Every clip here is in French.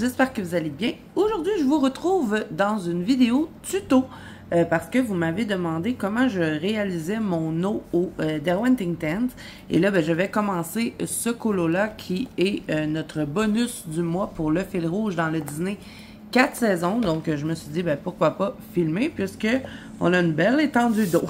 j'espère que vous allez bien. Aujourd'hui, je vous retrouve dans une vidéo tuto parce que vous m'avez demandé comment je réalisais mon eau au Derwent Inktense. Et là, je vais commencer ce colo-là qui est notre bonus du mois pour le fil rouge dans le Disney 4 saisons. Donc, je me suis dit, pourquoi pas filmer puisque on a une belle étendue d'eau.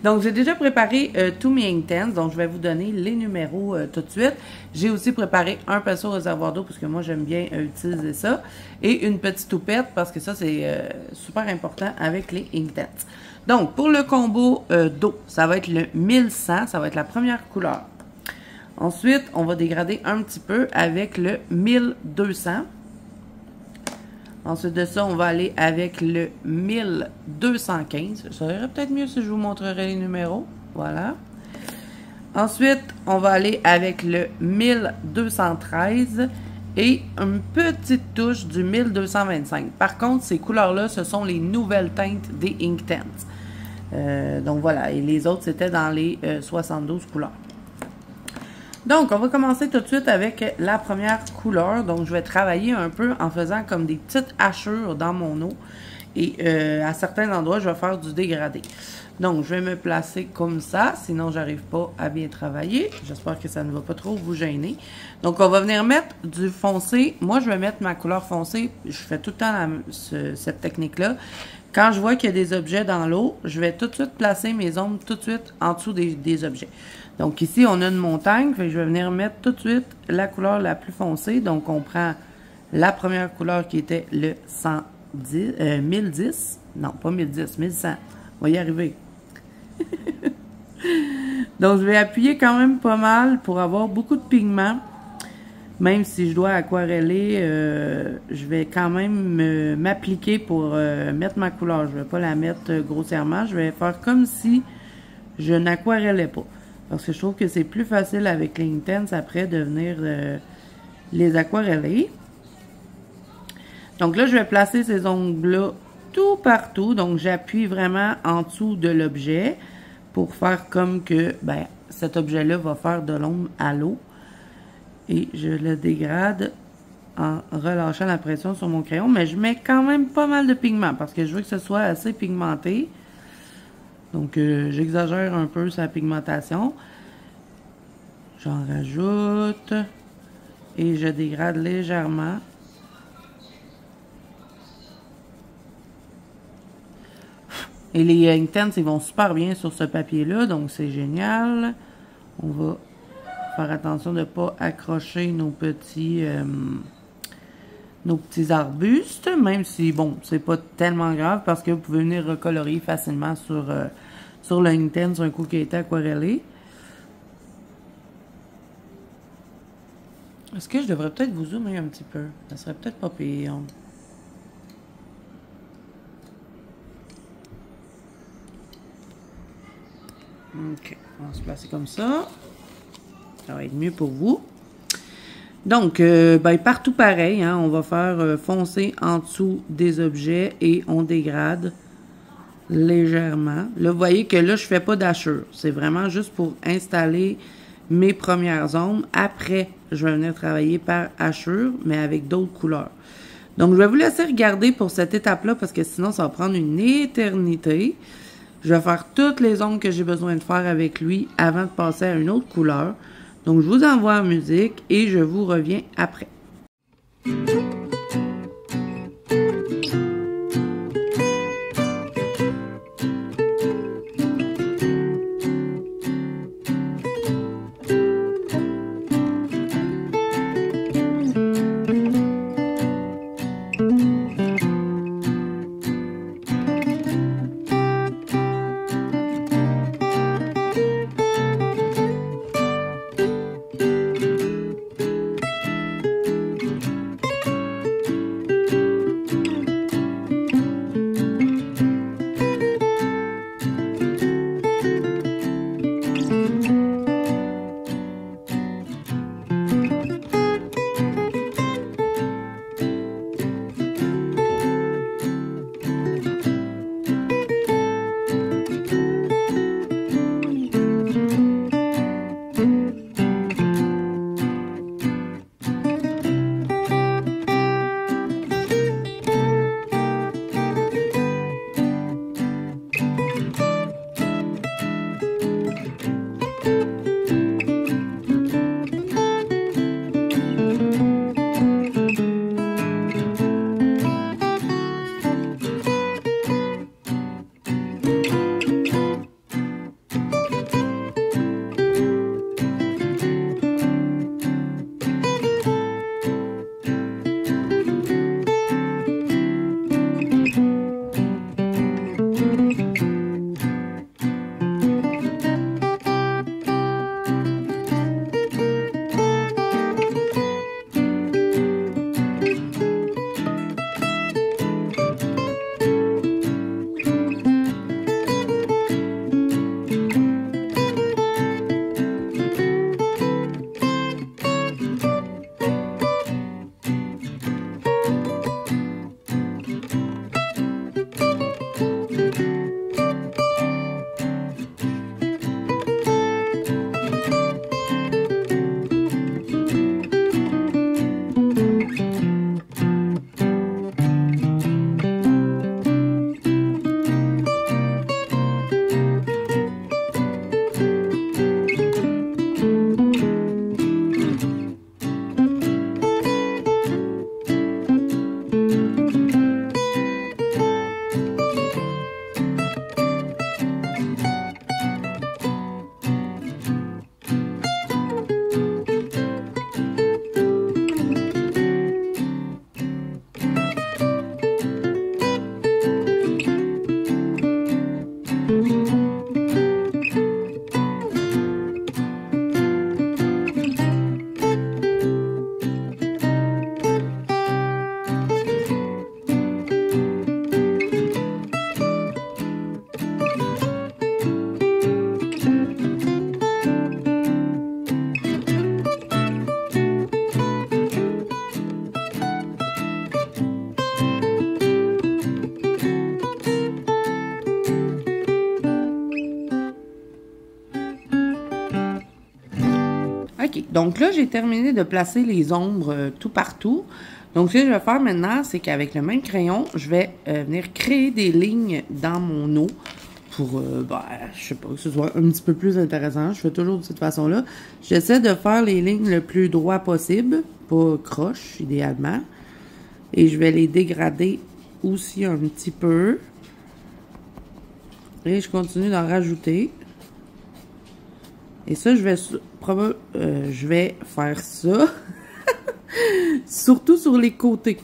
Donc, j'ai déjà préparé tous mes Inktense. Donc, je vais vous donner les numéros tout de suite. J'ai aussi préparé un pinceau réservoir d'eau parce que moi, j'aime bien utiliser ça. Et une petite toupette parce que ça, c'est super important avec les Inktense. Donc, pour le combo d'eau, ça va être le 1100. Ça va être la première couleur. Ensuite, on va dégrader un petit peu avec le 1200. Ensuite de ça, on va aller avec le 1215. Ça irait peut-être mieux si je vous montrerais les numéros. Voilà. Ensuite, on va aller avec le 1213 et une petite touche du 1225. Par contre, ces couleurs-là, ce sont les nouvelles teintes des Inktense. Donc voilà, et les autres, c'était dans les 72 couleurs. Donc, on va commencer tout de suite avec la première couleur. Donc, je vais travailler un peu en faisant comme des petites hachures dans mon eau. Et à certains endroits, je vais faire du dégradé. Donc, je vais me placer comme ça, sinon j'arrive pas à bien travailler. J'espère que ça ne va pas trop vous gêner. Donc, on va venir mettre du foncé. Moi, je vais mettre ma couleur foncée. Je fais tout le temps cette technique-là. Quand je vois qu'il y a des objets dans l'eau, je vais tout de suite placer mes ombres tout de suite en dessous des objets. Donc ici, on a une montagne, fait que je vais venir mettre tout de suite la couleur la plus foncée. Donc on prend la première couleur qui était le 1010. Non, pas 1010, 1100. On va y arriver. Donc je vais appuyer quand même pas mal pour avoir beaucoup de pigments. Même si je dois aquareller, je vais quand même m'appliquer pour mettre ma couleur. Je ne vais pas la mettre grossièrement. Je vais faire comme si je n'aquarellais pas. Parce que je trouve que c'est plus facile avec les Inktense après de venir les aquareller. Donc là, je vais placer ces ongles-là tout partout. Donc j'appuie vraiment en dessous de l'objet pour faire comme que cet objet-là va faire de l'ombre à l'eau. Et je le dégrade en relâchant la pression sur mon crayon. Mais je mets quand même pas mal de pigments parce que je veux que ce soit assez pigmenté. Donc, j'exagère un peu sa pigmentation. J'en rajoute. Et je dégrade légèrement. Et les Inktense, ils vont super bien sur ce papier-là. Donc, c'est génial. On va faire attention de ne pas accrocher nos petits arbustes, même si, bon, c'est pas tellement grave parce que vous pouvez venir recolorier facilement sur le Inktense un coup qui a été aquarellé. Est-ce que je devrais peut-être vous zoomer un petit peu? Ça serait peut-être pas pire. Ok, on va se placer comme ça. Ça va être mieux pour vous. Donc, partout pareil, hein, on va faire foncer en dessous des objets et on dégrade légèrement. Là, vous voyez que là, je ne fais pas d'hachure. C'est vraiment juste pour installer mes premières ombres. Après, je vais venir travailler par hachure, mais avec d'autres couleurs. Donc, je vais vous laisser regarder pour cette étape-là parce que sinon, ça va prendre une éternité. Je vais faire toutes les ombres que j'ai besoin de faire avec lui avant de passer à une autre couleur. Donc, je vous envoie en musique et je vous reviens après. Donc là, j'ai terminé de placer les ombres tout partout. Donc, ce que je vais faire maintenant, c'est qu'avec le même crayon, je vais venir créer des lignes dans mon eau pour, je sais pas, que ce soit un petit peu plus intéressant. Je fais toujours de cette façon-là. J'essaie de faire les lignes le plus droit possible, pas croche, idéalement. Et je vais les dégrader aussi un petit peu. Et je continue d'en rajouter. Et ça, je vais faire ça. Surtout sur les côtés.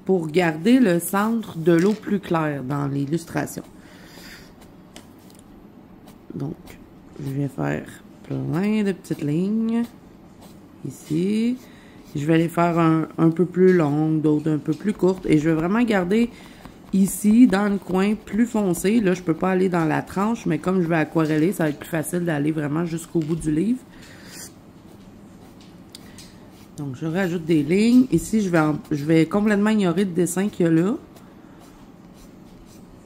Pour garder le centre de l'eau plus clair dans l'illustration. Donc, je vais faire plein de petites lignes. Ici. Je vais les faire un peu plus longues, d'autres un peu plus courtes. Et je vais vraiment garder ici, dans le coin, plus foncé. Là, je peux pas aller dans la tranche, mais comme je vais aquareller, ça va être plus facile d'aller vraiment jusqu'au bout du livre. Donc, je rajoute des lignes. Ici, je vais complètement ignorer le dessin qu'il y a là.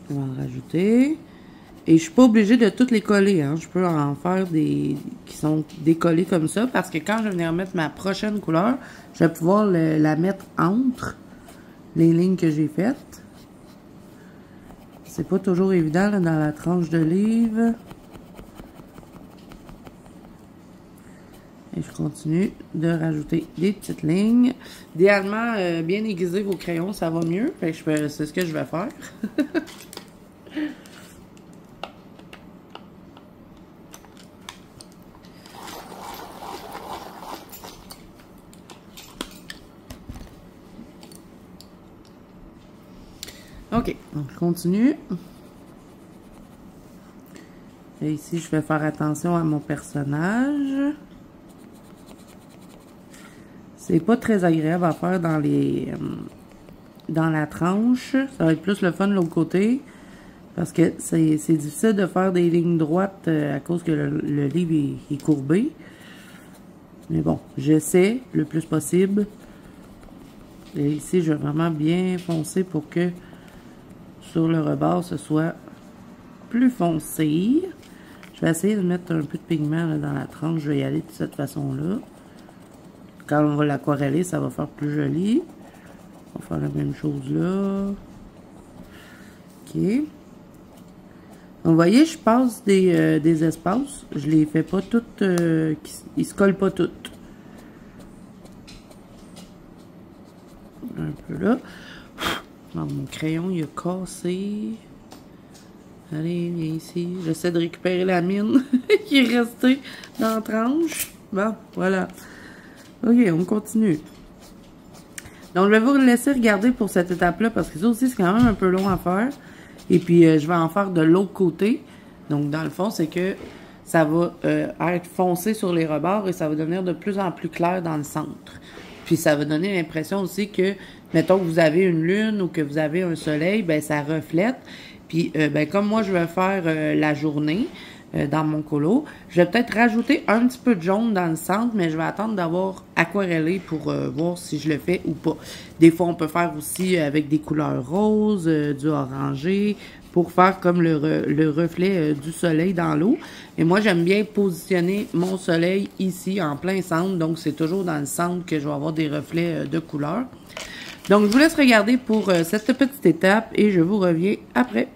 Je vais en rajouter. Et je suis pas obligée de toutes les coller, hein. Je peux en faire des qui sont décollés comme ça, parce que quand je vais venir mettre ma prochaine couleur, je vais pouvoir la mettre entre les lignes que j'ai faites. C'est pas toujours évident là, dans la tranche de livre. Et je continue de rajouter des petites lignes. Idéalement, bien aiguiser vos crayons, ça va mieux. C'est ce que je vais faire. OK, donc je continue. Et ici, je vais faire attention à mon personnage. C'est pas très agréable à faire dans la tranche. Ça va être plus le fun de l'autre côté. Parce que c'est difficile de faire des lignes droites à cause que le livre est courbé. Mais bon, j'essaie le plus possible. Et ici, je vais vraiment bien foncer pour que sur le rebord, ce soit plus foncé. Je vais essayer de mettre un peu de pigment là, dans la tranche. Je vais y aller de cette façon-là. Quand on va l'aquareller, ça va faire plus joli. On va faire la même chose là. OK. Donc, vous voyez, je passe des espaces. Je les fais pas toutes... ils se collent pas toutes. Un peu là. Non, mon crayon, il a cassé. Allez, viens ici. J'essaie de récupérer la mine qui est restée dans la tranche. Bon, voilà. OK, on continue. Donc, je vais vous laisser regarder pour cette étape-là parce que ça aussi, c'est quand même un peu long à faire. Et puis, je vais en faire de l'autre côté. Donc, dans le fond, c'est que ça va être foncé sur les rebords et ça va devenir de plus en plus clair dans le centre. Puis, ça va donner l'impression aussi que, mettons que vous avez une lune ou que vous avez un soleil, ben ça reflète. Puis, ben comme moi, je vais faire la journée dans mon colo, je vais peut-être rajouter un petit peu de jaune dans le centre, mais je vais attendre d'avoir aquarellé pour voir si je le fais ou pas. Des fois, on peut faire aussi avec des couleurs roses, du orangé, pour faire comme le reflet du soleil dans l'eau. Et moi, j'aime bien positionner mon soleil ici, en plein centre. Donc, c'est toujours dans le centre que je vais avoir des reflets de couleurs. Donc, je vous laisse regarder pour cette petite étape et je vous reviens après.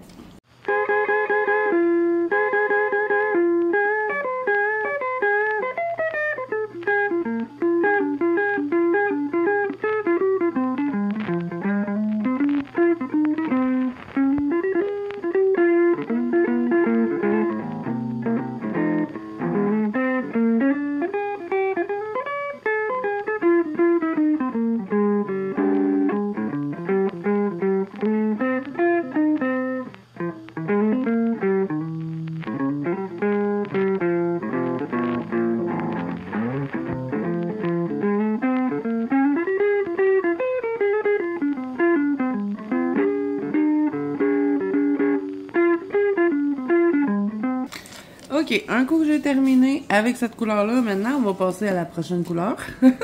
OK, un coup que j'ai terminé avec cette couleur-là, maintenant, on va passer à la prochaine couleur.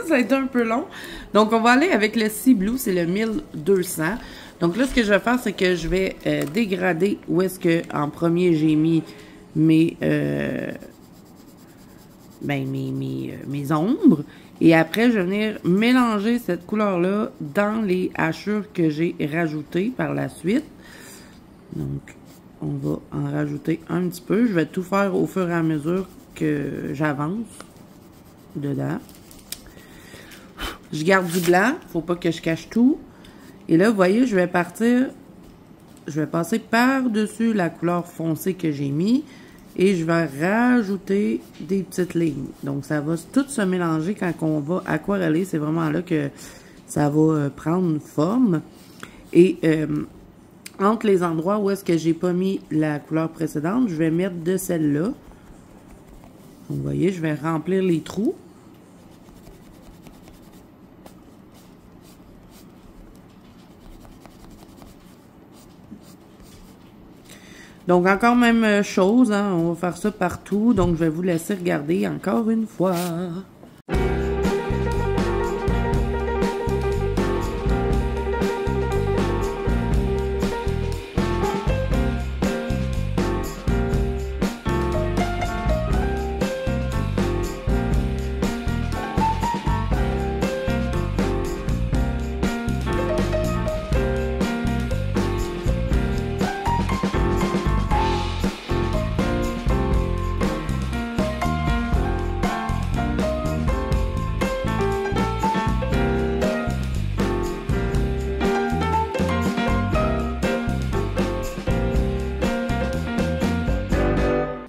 Ça a été un peu long. Donc, on va aller avec le Sea Blue, c'est le 1200. Donc là, ce que je vais faire, c'est que je vais dégrader où est-ce que, en premier, j'ai mis mes mes ombres. Et après, je vais venir mélanger cette couleur-là dans les hachures que j'ai rajoutées par la suite. Donc, on va en rajouter un petit peu. Je vais tout faire au fur et à mesure que j'avance dedans. Je garde du blanc. Faut pas que je cache tout. Et là, vous voyez, je vais passer par-dessus la couleur foncée que j'ai mis. Et je vais rajouter des petites lignes. Donc, ça va tout se mélanger quand on va aquareller. C'est vraiment là que ça va prendre forme. Et entre les endroits où est-ce que j'ai pas mis la couleur précédente, je vais mettre de celle-là. Vous voyez, je vais remplir les trous. Donc, encore même chose, hein, on va faire ça partout. Donc, je vais vous laisser regarder encore une fois.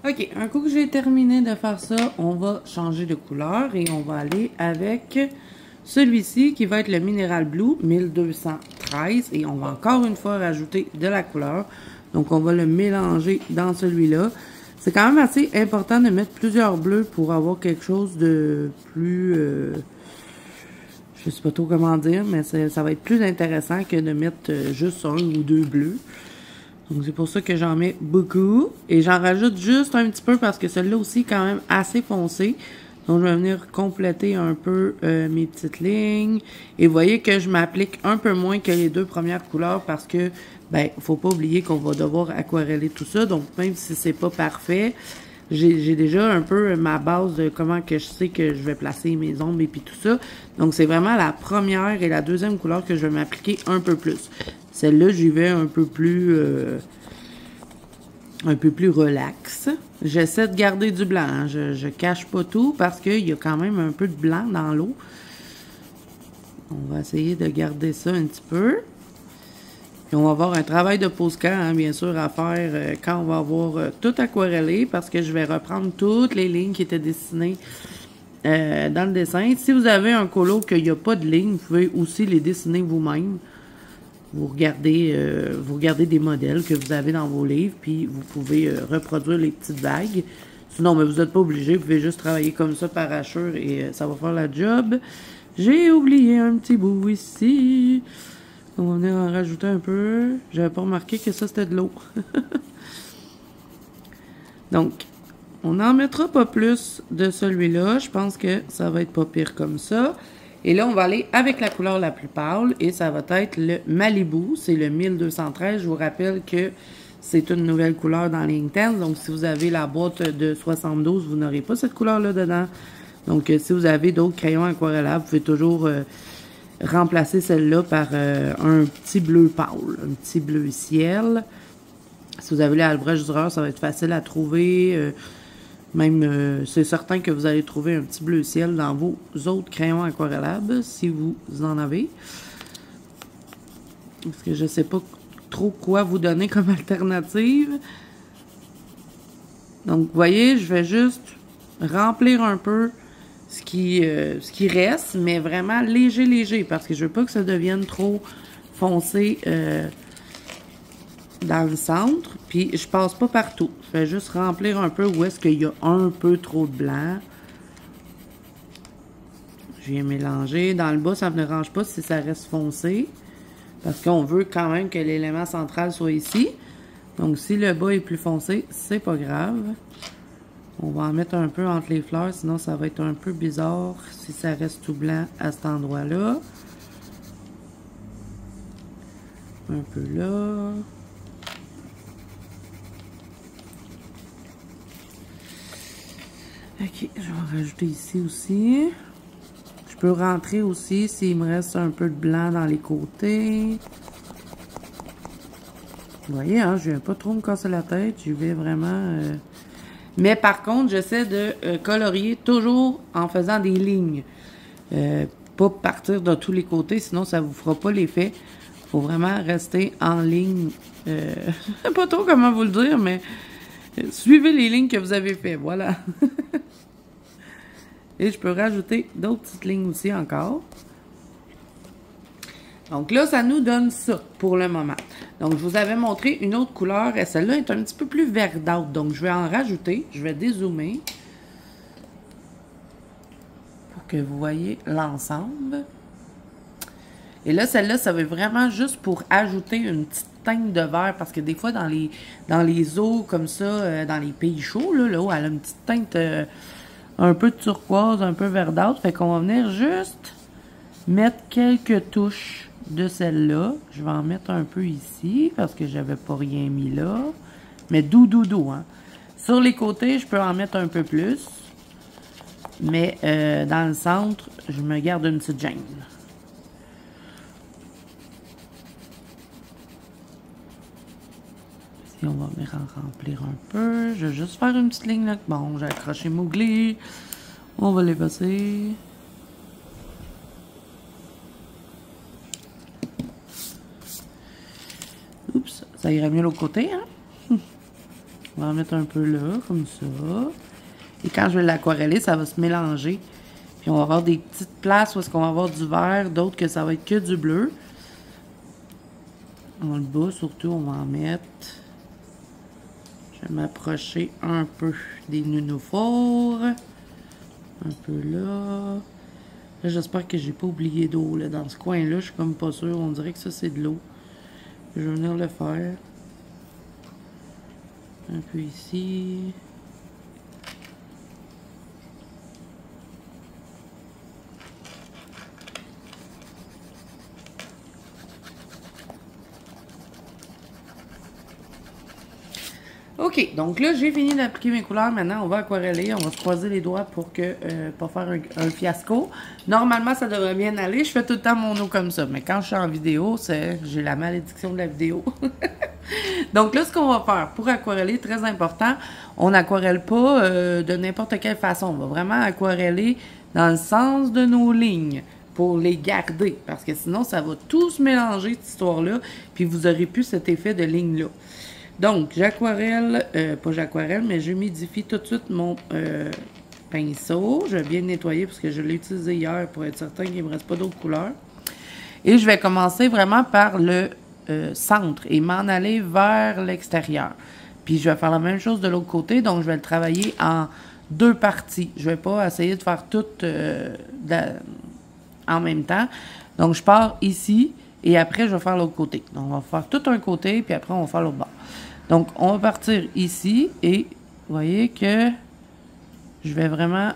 Ok, un coup que j'ai terminé de faire ça, on va changer de couleur et on va aller avec celui-ci qui va être le Mineral Blue 1213 et on va encore une fois rajouter de la couleur. Donc on va le mélanger dans celui-là. C'est quand même assez important de mettre plusieurs bleus pour avoir quelque chose de plus... je sais pas trop comment dire, mais ça va être plus intéressant que de mettre juste un ou deux bleus. Donc, c'est pour ça que j'en mets beaucoup. Et j'en rajoute juste un petit peu parce que celui-là aussi est quand même assez foncé. Donc, je vais venir compléter un peu mes petites lignes. Et vous voyez que je m'applique un peu moins que les deux premières couleurs parce que, ben, faut pas oublier qu'on va devoir aquareller tout ça. Donc, même si c'est pas parfait, j'ai déjà un peu ma base de comment que je sais que je vais placer mes ombres et puis tout ça. Donc, c'est vraiment la première et la deuxième couleur que je vais m'appliquer un peu plus. Celle-là, j'y vais un peu plus relax. J'essaie de garder du blanc. Hein. Je cache pas tout parce qu'il y a quand même un peu de blanc dans l'eau. On va essayer de garder ça un petit peu. Et on va avoir un travail de pose-camp, hein, bien sûr, à faire quand on va avoir tout aquarellé parce que je vais reprendre toutes les lignes qui étaient dessinées dans le dessin. Si vous avez un colo qu'il n'y a pas de ligne, vous pouvez aussi les dessiner vous-même. Vous regardez des modèles que vous avez dans vos livres, puis vous pouvez reproduire les petites vagues. Sinon, mais vous n'êtes pas obligé, vous pouvez juste travailler comme ça par hachure et ça va faire la job. J'ai oublié un petit bout ici. On va venir en rajouter un peu. J'avais pas remarqué que ça, c'était de l'eau. Donc, on n'en mettra pas plus de celui-là. Je pense que ça va être pas pire comme ça. Et là, on va aller avec la couleur la plus pâle et ça va être le Malibu. C'est le 1213. Je vous rappelle que c'est une nouvelle couleur dans Inktense. Donc, si vous avez la boîte de 72, vous n'aurez pas cette couleur-là dedans. Donc, si vous avez d'autres crayons aquarellables, vous pouvez toujours remplacer celle-là par un petit bleu pâle, un petit bleu ciel. Si vous avez l'Albrech Dürer, ça va être facile à trouver. Même, c'est certain que vous allez trouver un petit bleu ciel dans vos autres crayons aquarellables, si vous en avez. Parce que je ne sais pas trop quoi vous donner comme alternative. Donc, vous voyez, je vais juste remplir un peu ce qui reste, mais vraiment léger, parce que je veux pas que ça devienne trop foncé dans le centre. Puis, je passe pas partout. Je vais juste remplir un peu où est-ce qu'il y a un peu trop de blanc. Je viens mélanger. Dans le bas, ça ne me dérange pas si ça reste foncé. Parce qu'on veut quand même que l'élément central soit ici. Donc, si le bas est plus foncé, c'est pas grave. On va en mettre un peu entre les fleurs, sinon ça va être un peu bizarre si ça reste tout blanc à cet endroit-là. Un peu là. Ok, je vais rajouter ici aussi. Je peux rentrer aussi s'il me reste un peu de blanc dans les côtés. Vous voyez, hein, je ne viens pas trop me casser la tête. Je vais vraiment... Mais par contre, j'essaie de colorier toujours en faisant des lignes. Pas partir de tous les côtés, sinon ça vous fera pas l'effet. Il faut vraiment rester en ligne. Je sais pas trop comment vous le dire, mais suivez les lignes que vous avez fait. Voilà. Et je peux rajouter d'autres petites lignes aussi encore. Donc là, ça nous donne ça pour le moment. Donc, je vous avais montré une autre couleur et celle-là est un petit peu plus verdâtre. Donc, je vais en rajouter. Je vais dézoomer pour que vous voyez l'ensemble. Et là, celle-là, ça va vraiment juste pour ajouter une petite teinte de vert parce que des fois, dans les eaux comme ça, dans les pays chauds, là où elle a une petite teinte un peu de turquoise, un peu verdâtre. Fait qu'on va venir juste mettre quelques touches de celle-là. Je vais en mettre un peu ici parce que j'avais pas rien mis là. Mais doux, hein. Sur les côtés, je peux en mettre un peu plus. Mais dans le centre, je me garde une petite gêne. Ici, on va venir en remplir un peu. Je vais juste faire une petite ligne là. Bon, j'ai accroché mon glis. On va l'effacer. Oups, ça irait mieux l'autre côté, hein? On va en mettre un peu là, comme ça. Et quand je vais l'aquareller, ça va se mélanger. Puis on va avoir des petites places où est-ce qu'on va avoir du vert, d'autres que ça va être que du bleu. Dans le bas, surtout, on va en mettre. Je vais m'approcher un peu des nénuphars. Un peu là. Là, j'espère que j'ai pas oublié d'eau, là. Dans ce coin-là, je suis comme pas sûre. On dirait que ça, c'est de l'eau. Je vais venir le faire. Un peu ici. Ok, donc là, j'ai fini d'appliquer mes couleurs. Maintenant, on va aquareller. On va se croiser les doigts pour que pas faire un fiasco. Normalement, ça devrait bien aller. Je fais tout le temps mon eau comme ça. Mais quand je suis en vidéo, j'ai la malédiction de la vidéo. Donc là, ce qu'on va faire pour aquareller, très important, on n'aquarelle pas de n'importe quelle façon. On va vraiment aquareller dans le sens de nos lignes pour les garder. Parce que sinon, ça va tout se mélanger, cette histoire-là. Puis vous n'aurez plus cet effet de ligne-là. Donc, j'aquarelle, pas j'aquarelle, mais j'humidifie tout de suite mon pinceau. Je vais bien le nettoyer parce que je l'ai utilisé hier pour être certain qu'il ne me reste pas d'autres couleurs. Et je vais commencer vraiment par le centre et m'en aller vers l'extérieur. Puis, je vais faire la même chose de l'autre côté. Donc, je vais le travailler en deux parties. Je ne vais pas essayer de faire tout en même temps. Donc, je pars ici et après, je vais faire l'autre côté. Donc, on va faire tout un côté puis après, on va faire l'autre bord. Donc, on va partir ici et vous voyez que je vais vraiment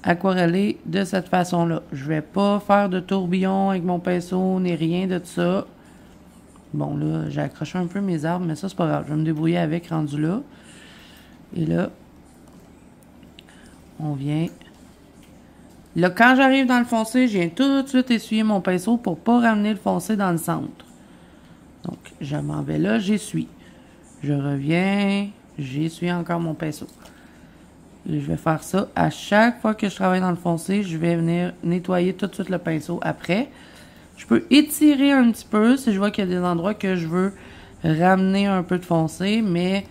aquareller de cette façon-là. Je ne vais pas faire de tourbillon avec mon pinceau ni rien de ça. Bon, là, j'ai accroché un peu mes arbres, mais ça, c'est pas grave. Je vais me débrouiller avec rendu là. Et là, on vient... Là, quand j'arrive dans le foncé, je viens tout de suite essuyer mon pinceau pour ne pas ramener le foncé dans le centre. Donc, je m'en vais là, j'essuie. Je reviens, j'essuie encore mon pinceau. Et je vais faire ça à chaque fois que je travaille dans le foncé. Je vais venir nettoyer tout de suite le pinceau après. Je peux étirer un petit peu si je vois qu'il y a des endroits que je veux ramener un peu de foncé, mais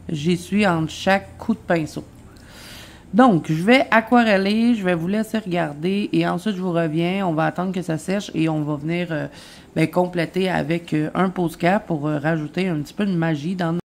j'essuie entre chaque coup de pinceau. Donc, je vais aquareller, je vais vous laisser regarder et ensuite je vous reviens. On va attendre que ça sèche et on va venir compléter avec un pose-cap pour rajouter un petit peu de magie dans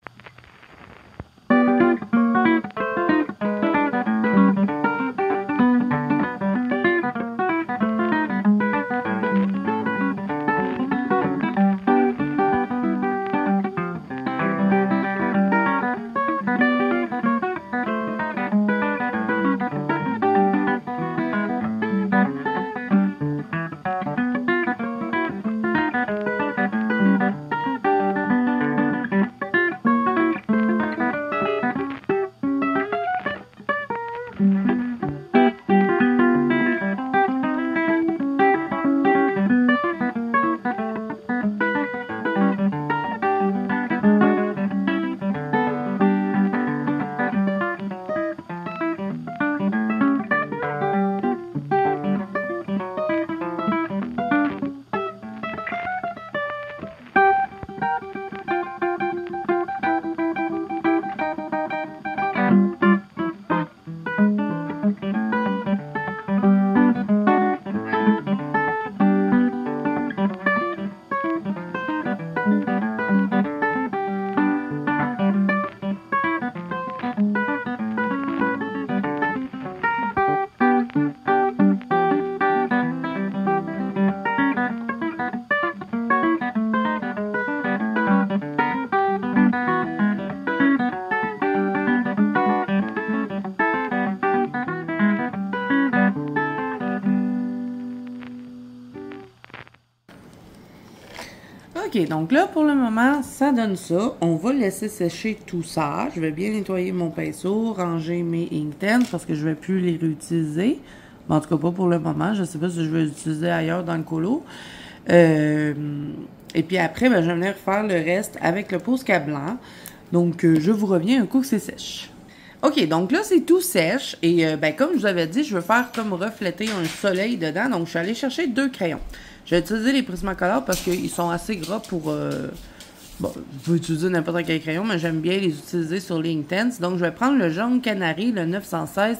OK, donc là, pour le moment, ça donne ça. On va laisser sécher tout ça. Je vais bien nettoyer mon pinceau, ranger mes Inktense parce que je ne vais plus les réutiliser. Mais en tout cas, pas pour le moment. Je ne sais pas si je vais les utiliser ailleurs dans le colo. Et puis après, ben, je vais venir faire le reste avec le Posca blanc. Donc, je vous reviens un coup que c'est sèche. OK, donc là, c'est tout sèche. Et ben, comme je vous avais dit, je veux faire comme refléter un soleil dedans. Donc, je suis allée chercher 2 crayons. Je vais utiliser les Prismacolor parce qu'ils sont assez gras pour... bon, vous pouvez utiliser n'importe quel crayon, mais j'aime bien les utiliser sur les Inktense. Donc, je vais prendre le jaune canari, le 916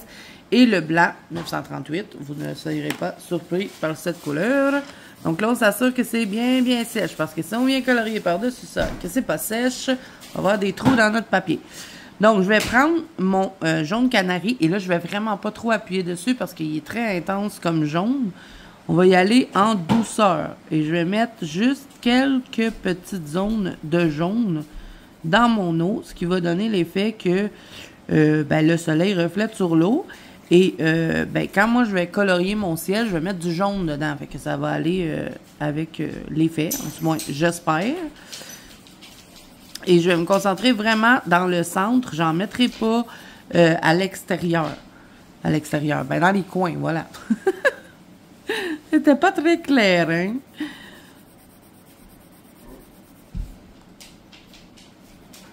et le blanc 938. Vous ne serez pas surpris par cette couleur. Donc là, on s'assure que c'est bien, bien sèche. Parce que si on vient colorier par-dessus ça, que c'est pas sèche, on va avoir des trous dans notre papier. Donc, je vais prendre mon jaune canari. Et là, je vais vraiment pas trop appuyer dessus parce qu'il est très intense comme jaune. On va y aller en douceur. Et je vais mettre juste quelques petites zones de jaune dans mon eau. Ce qui va donner l'effet que ben, le soleil reflète sur l'eau. Et ben, quand moi, je vais colorier mon ciel, je vais mettre du jaune dedans. Fait que ça va aller avec l'effet. En tout cas, j'espère. Et je vais me concentrer vraiment dans le centre. J'en mettrai pas à l'extérieur. À l'extérieur. Ben, dans les coins, voilà. C'était pas très clair, hein?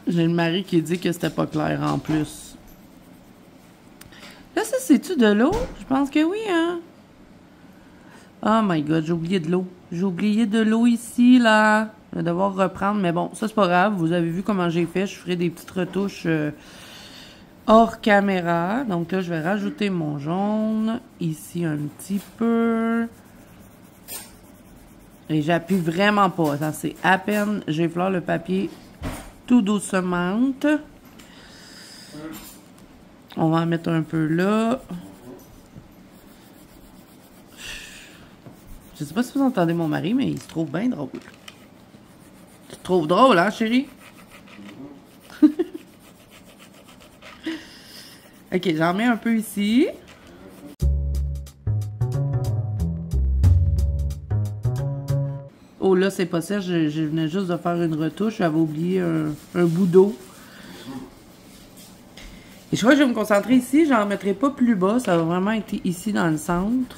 J'ai le mari qui dit que c'était pas clair en plus. Là, ça, c'est-tu de l'eau? Je pense que oui, hein? Oh my God, j'ai oublié de l'eau. J'ai oublié de l'eau ici, là. Je vais devoir reprendre, mais bon, ça, c'est pas grave. Vous avez vu comment j'ai fait. Je ferai des petites retouches hors caméra. Donc là, je vais rajouter mon jaune. Ici, un petit peu. Et j'appuie vraiment pas. C'est à peine, j'effleure le papier tout doucement. On va en mettre un peu là. Je sais pas si vous entendez mon mari, mais il se trouve bien drôle. Tu te trouves drôle, hein, chérie? Ok, j'en mets un peu ici. Oh là, c'est pas ça, je venais juste de faire une retouche. J'avais oublié un bout d'eau. Et je crois que je vais me concentrer ici. J'en mettrai pas plus bas. Ça va vraiment être ici dans le centre.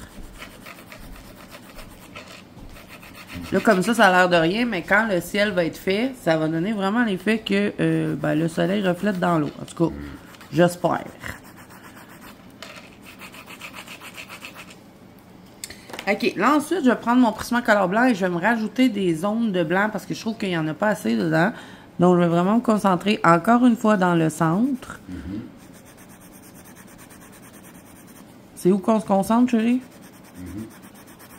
Là, comme ça a l'air de rien. Mais quand le ciel va être fait, ça va donner vraiment l'effet que ben, le soleil reflète dans l'eau. En tout cas, j'espère. OK, là ensuite, je vais prendre mon Prismacolor blanc et je vais me rajouter des zones de blanc parce que je trouve qu'il n'y en a pas assez dedans. Donc, je vais vraiment me concentrer encore une fois dans le centre. C'est où qu'on se concentre, chérie?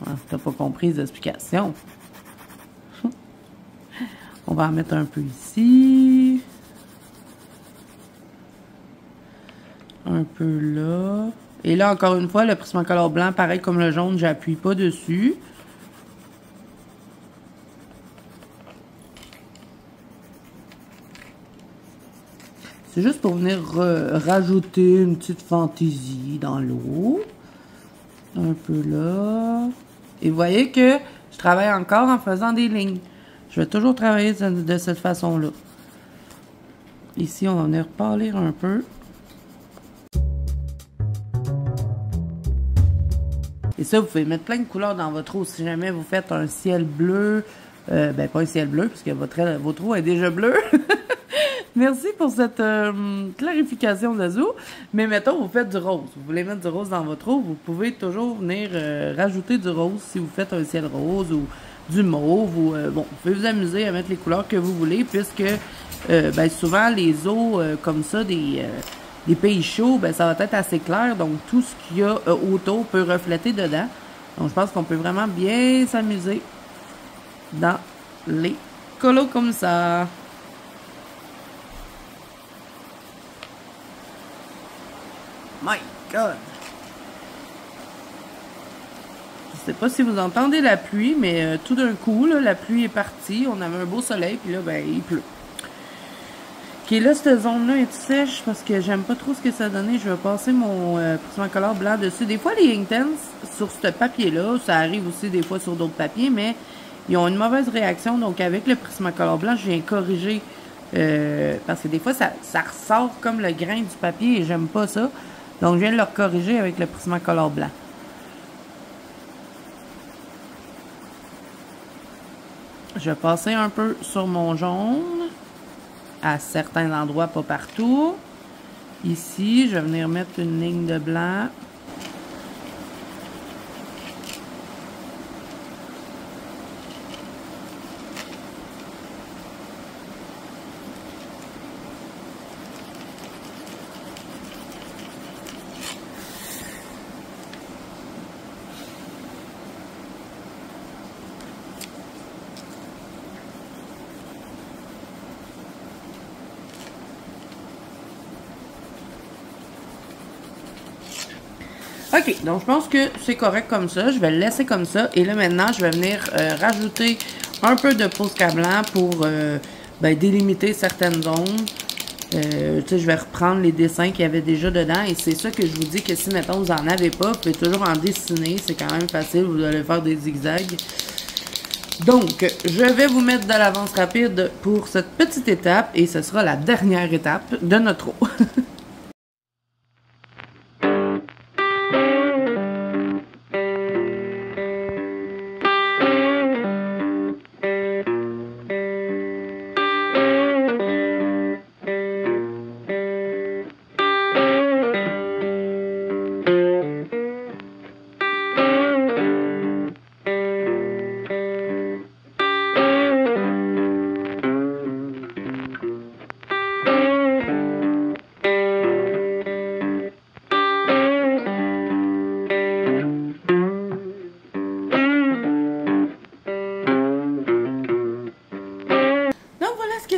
Ah, t'as pas compris les explications. On va en mettre un peu ici. Un peu là. Et là, encore une fois, le Prismacolor blanc, pareil comme le jaune, j'appuie pas dessus. C'est juste pour venir rajouter une petite fantaisie dans l'eau. Un peu là. Et vous voyez que je travaille encore en faisant des lignes. Je vais toujours travailler de cette façon-là. Ici, on va venir pâlir un peu. Et ça, vous pouvez mettre plein de couleurs dans votre eau. Si jamais vous faites un ciel bleu, ben pas un ciel bleu, puisque votre eau est déjà bleue. Merci pour cette clarification d'Azou. Mais mettons, vous faites du rose. Vous voulez mettre du rose dans votre eau, vous pouvez toujours venir rajouter du rose si vous faites un ciel rose ou du mauve. Ou, bon, vous pouvez vous amuser à mettre les couleurs que vous voulez, puisque ben, souvent les eaux comme ça, des pays chauds, ben, ça va être assez clair. Donc, tout ce qu'il y a autour peut refléter dedans. Donc, je pense qu'on peut vraiment bien s'amuser dans les colos comme ça. My God! Je sais pas si vous entendez la pluie, mais tout d'un coup, là, la pluie est partie. On avait un beau soleil, puis là, ben, il pleut. Ok, là, cette zone-là est sèche parce que j'aime pas trop ce que ça a donné. Je vais passer mon Prismacolor blanc dessus. Des fois, les Inktense, sur ce papier-là, ça arrive aussi des fois sur d'autres papiers, mais ils ont une mauvaise réaction. Donc, avec le Prismacolor blanc, je viens corriger parce que des fois, ça ressort comme le grain du papier et j'aime pas ça. Donc, je viens de le corriger avec le Prismacolor blanc. Je vais passer un peu sur mon jaune, à certains endroits, pas partout. Ici, je vais venir mettre une ligne de blanc. OK, donc je pense que c'est correct comme ça. Je vais le laisser comme ça. Et là, maintenant, je vais venir rajouter un peu de Posca blanc pour délimiter certaines zones. Je vais reprendre les dessins qu'il y avait déjà dedans. Et c'est ça que je vous dis que si, mettons, vous n'en avez pas, vous pouvez toujours en dessiner. C'est quand même facile. Vous allez faire des zigzags. Donc, je vais vous mettre de l'avance rapide pour cette petite étape. Et ce sera la dernière étape de notre eau.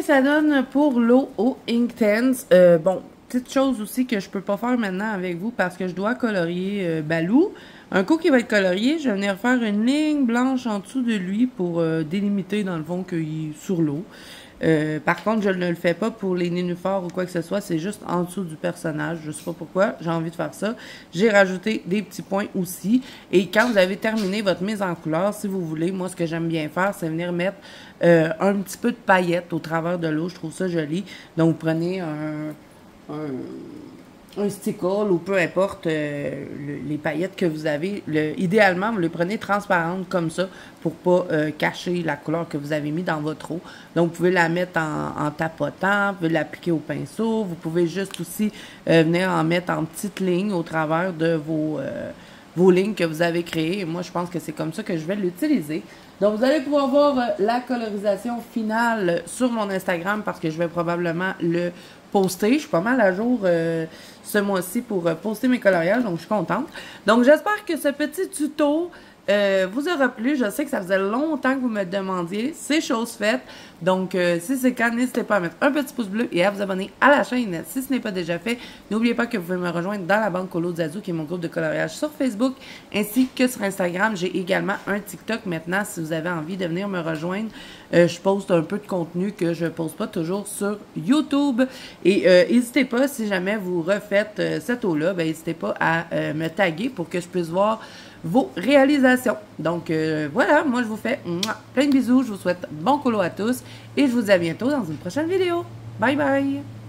Ça donne pour l'eau au Inktense. Bon, petite chose aussi que je peux pas faire maintenant avec vous parce que je dois colorier Baloo. Un coup qui va être colorié, je vais venir faire une ligne blanche en dessous de lui pour délimiter dans le fond qu'il est sur l'eau. Par contre, je ne le fais pas pour les nénuphars ou quoi que ce soit, c'est juste en dessous du personnage. Je sais pas pourquoi, j'ai envie de faire ça. J'ai rajouté des petits points aussi. Et quand vous avez terminé votre mise en couleur, si vous voulez, moi ce que j'aime bien faire, c'est venir mettre un petit peu de paillettes au travers de l'eau. Je trouve ça joli. Donc, vous prenez un stickle ou peu importe les paillettes que vous avez. Idéalement, vous les prenez transparentes comme ça pour pas cacher la couleur que vous avez mis dans votre eau. Donc, vous pouvez la mettre en tapotant, vous pouvez l'appliquer au pinceau. Vous pouvez juste aussi venir en mettre en petites lignes au travers de vos lignes que vous avez créées. Et moi, je pense que c'est comme ça que je vais l'utiliser. Donc, vous allez pouvoir voir la colorisation finale sur mon Instagram parce que je vais probablement le poster. Je suis pas mal à jour ce mois-ci pour poster mes coloriages, donc je suis contente. Donc, j'espère que ce petit tuto vous aura plu. Je sais que ça faisait longtemps que vous me demandiez. C'est chose faite. Donc, si c'est le cas, n'hésitez pas à mettre un petit pouce bleu et à vous abonner à la chaîne si ce n'est pas déjà fait. N'oubliez pas que vous pouvez me rejoindre dans la banque Colo Zazu, qui est mon groupe de coloriage sur Facebook, ainsi que sur Instagram. J'ai également un TikTok maintenant, si vous avez envie de venir me rejoindre. Je poste un peu de contenu que je ne poste pas toujours sur YouTube. Et n'hésitez pas, si jamais vous refaites cette eau-là, n'hésitez pas à me taguer pour que je puisse voir vos réalisations. Donc, voilà, moi, je vous fais plein de bisous. Je vous souhaite bon colo à tous et je vous dis à bientôt dans une prochaine vidéo. Bye bye!